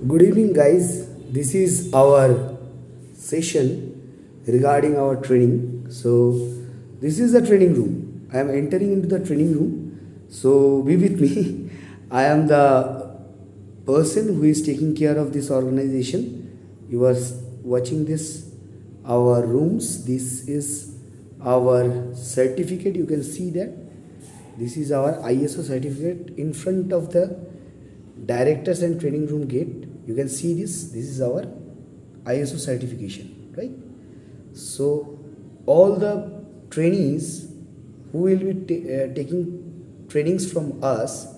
Good evening, guys. This is our session regarding our training. So, this is the training room. I am entering into the training room. So, be with me. I am the person who is taking care of this organization. You are watching this, our rooms. This is our certificate. You can see that. This is our ISO certificate in front of the directors and training room gate. You can see this is our ISO certification, right? So all the trainees who will be taking trainings from us,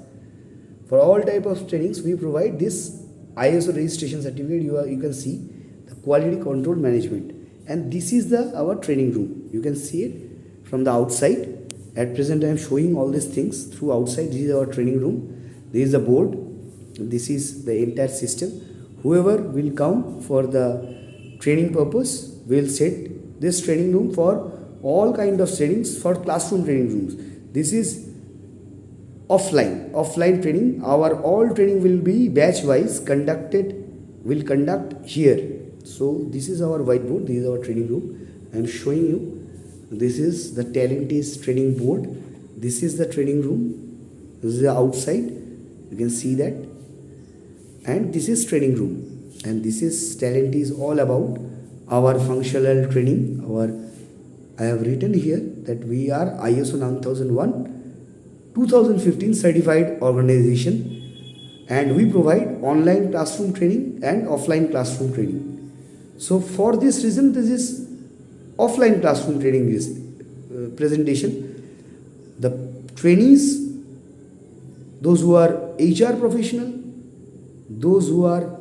for all type of trainings we provide this ISO registration certificate. You can see the quality control management, and this is the our training room. You can see it from the outside. At present I am showing all these things through outside. This is our training room. This is the board. This is the entire system. Whoever will come for the training purpose will set this training room for all kind of trainings, for classroom training rooms. This is offline training. Our all training will be batch wise will conduct here. So this is our whiteboard. This is our training room. I am showing you. This is the Talentees training board. This is the training room. This is the outside. You can see that. And this is training room. And this is Talentees, all about our functional training. I have written here that we are ISO 9001 2015 certified organization, and we provide online classroom training and offline classroom training. So for this reason, this is offline classroom training is presentation. The trainees, those who are HR professional, those who are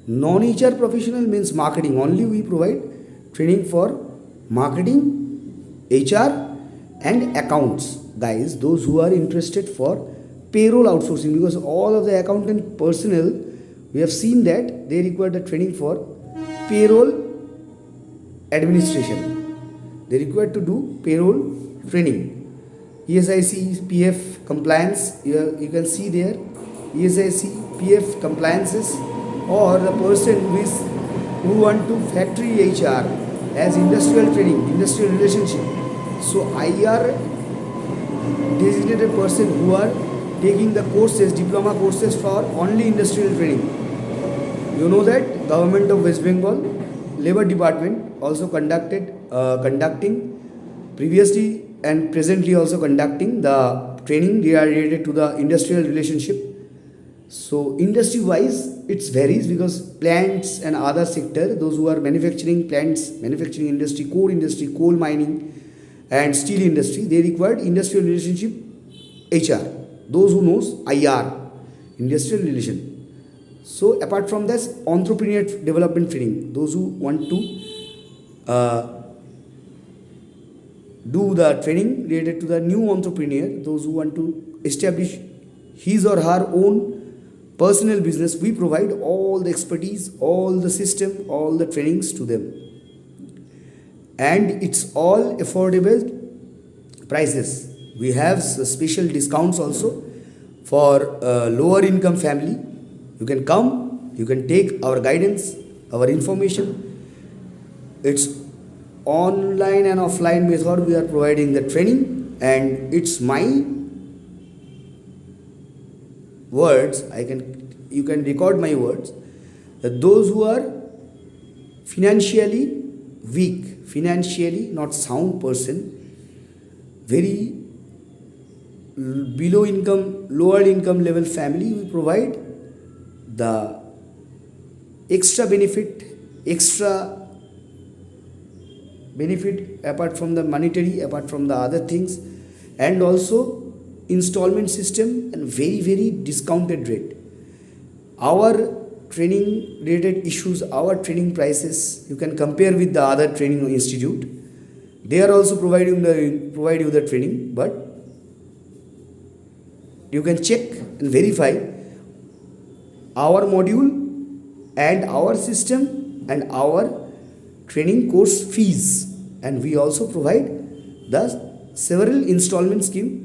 non-HR professional, means marketing only, we provide training for marketing, HR and accounts. Guys, those who are interested for payroll outsourcing, because all of the accountant personnel, we have seen that they require the training for payroll administration. They require to do payroll training, ESIC, PF compliance. You can see there ESIC, PF compliances, or the person who want to factory HR as industrial training, industrial relationship. So IR designated person who are taking the courses, diploma courses for only industrial training. You know that Government of West Bengal Labor Department also conducting previously and presently also conducting the training related to the industrial relationship. So industry wise it varies, because plants and other sector, those who are manufacturing plants, manufacturing industry, core industry, coal mining and steel industry, they required industrial relationship HR. Those who knows IR, industrial relation. So apart from this, entrepreneur development training, those who want to do the training related to the new entrepreneur, those who want to establish his or her own personal business, we provide all the expertise, all the system, all the trainings to them. And it's all affordable prices. We have special discounts also for lower income family. You can come, you can take our guidance, our information. It's online and offline method we are providing the training, and it's my words. You can record my words, that those who are financially weak, financially not sound person, very below income, lower income level family, we provide the extra benefit apart from the monetary, apart from the other things, and also installment system and very discounted rate. Our training related issues, our training prices, you can compare with the other training institute. They are also provide you the training, but you can check and verify our module and our system and our training course fees. And we also provide the several installment scheme.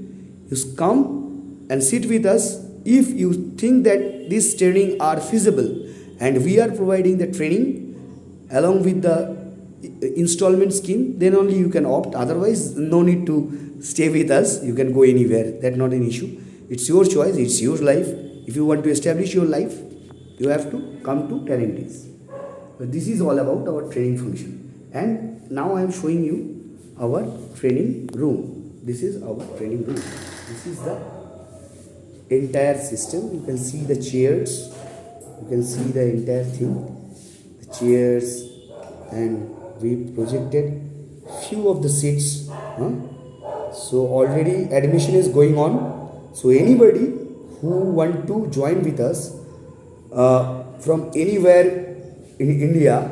You come and sit with us if you think that this training are feasible and we are providing the training along with the installment scheme, then only you can opt. Otherwise, no need to stay with us. You can go anywhere. That's not an issue. It's your choice. It's your life. If you want to establish your life, you have to come to Talentees. But this is all about our training function. And now I am showing you our training room. This is our training room. This is the entire system. You can see the chairs. You can see the entire thing. The chairs, and we projected few of the seats. So already admission is going on. So anybody who want to join with us from anywhere in India,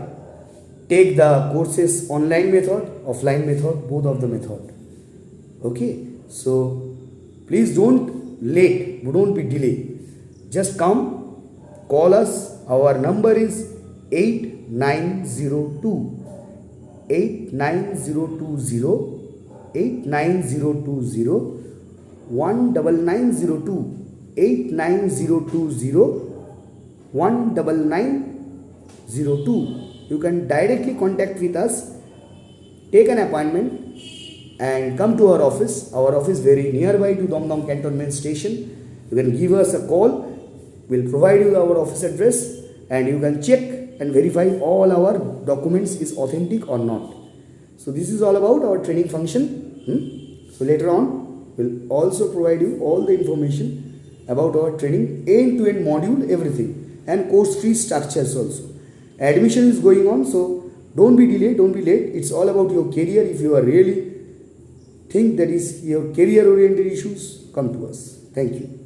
take the courses online method, offline method, both of the method. Okay, so please don't be delayed. Just come, call us. Our number is 8902 1902 19902. You can directly contact with us, take an appointment and come to our office. Our office very nearby to Domdom Cantonment Station. You can give us a call. We'll provide you our office address and you can check and verify all our documents is authentic or not. So this is all about our training function. So later on, we'll also provide you all the information about our training, end-to-end module, everything, and course fee structures also. Admission is going on, so don't be delayed, don't be late. It's all about your career. If you are really think that is your career-oriented issues, come to us. Thank you.